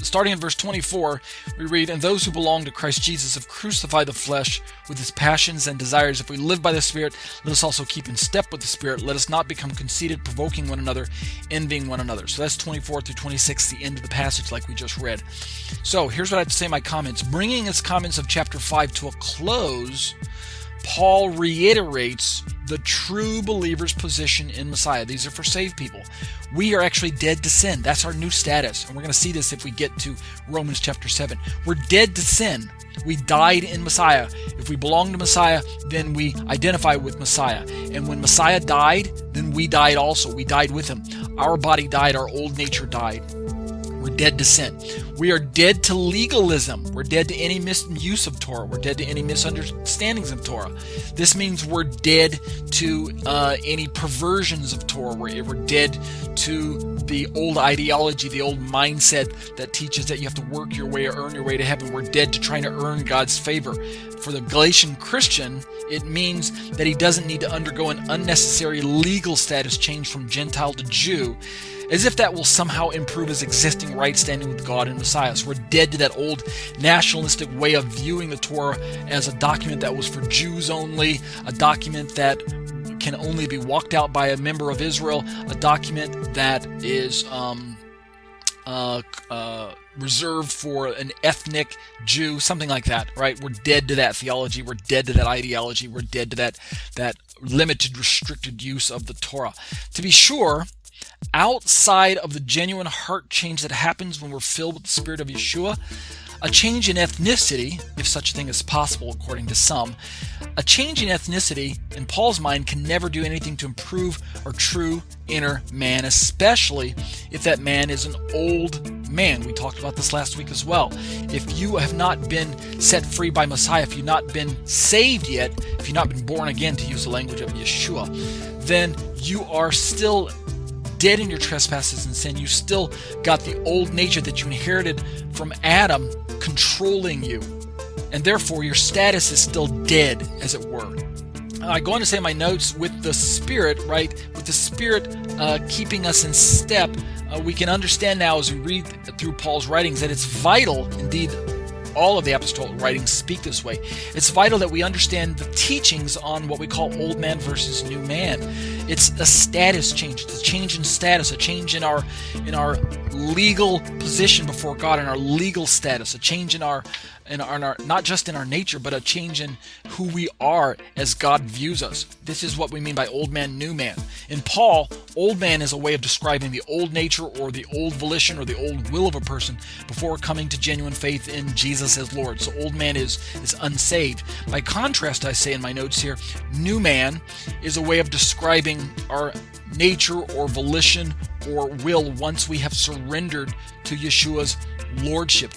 Starting in verse 24, we read, "And those who belong to Christ Jesus have crucified the flesh with its passions and desires. If we live by the Spirit, let us also keep in step with the Spirit. Let us not become conceited, provoking one another, envying one another." So that's 24 through 26, the end of the passage like we just read. So here's what I have to say in my comments. Bringing his comments of chapter 5 to a close, Paul reiterates the true believer's position in Messiah. These are for saved people. We are actually dead to sin. That's our new status. And we're going to see this if we get to Romans chapter 7. We're dead to sin. We died in Messiah. If we belong to Messiah, then we identify with Messiah. And when Messiah died, then we died also. We died with him. Our body died. Our old nature died. We're dead to sin. We are dead to legalism. We're dead to any misuse of Torah. We're dead to any misunderstandings of Torah. This means we're dead to any perversions of Torah. We're dead to the old ideology, the old mindset that teaches that you have to work your way or earn your way to heaven. We're dead to trying to earn God's favor. For the Galatian Christian, it means that he doesn't need to undergo an unnecessary legal status change from Gentile to Jew, as if that will somehow improve his existing right standing with God and Messiah. So we're dead to that old nationalistic way of viewing the Torah as a document that was for Jews only, a document that can only be walked out by a member of Israel, a document that is reserved for an ethnic Jew, something like that, right? We're dead to that theology. We're dead to that ideology. We're dead to that limited, restricted use of the Torah. To be sure, outside of the genuine heart change that happens when we're filled with the Spirit of Yeshua, a change in ethnicity, if such a thing is possible according to some, a change in ethnicity, in Paul's mind, can never do anything to improve our true inner man, especially if that man is an old man. We talked about this last week as well. If you have not been set free by Messiah, if you've not been saved yet, if you've not been born again, to use the language of Yeshua, then you are still dead in your trespasses and sin. You still got the old nature that you inherited from Adam controlling you, and therefore your status is still dead, as it were. I go on to say in my notes, with the Spirit, right, with the Spirit keeping us in step, we can understand now as we read through Paul's writings that it's vital, indeed all of the apostolic writings speak this way. It's vital that we understand the teachings on what we call old man versus new man. It's a status change. It's a change in status, a change in our legal position before God, in our legal status, a change in our not just in our nature, but a change in who we are as God views us. This is what we mean by old man, new man. In Paul, old man is a way of describing the old nature or the old volition or the old will of a person before coming to genuine faith in Jesus as Lord. So old man is unsaved. By contrast, I say in my notes here, new man is a way of describing our nature or volition or will once we have surrendered to Yeshua's lordship.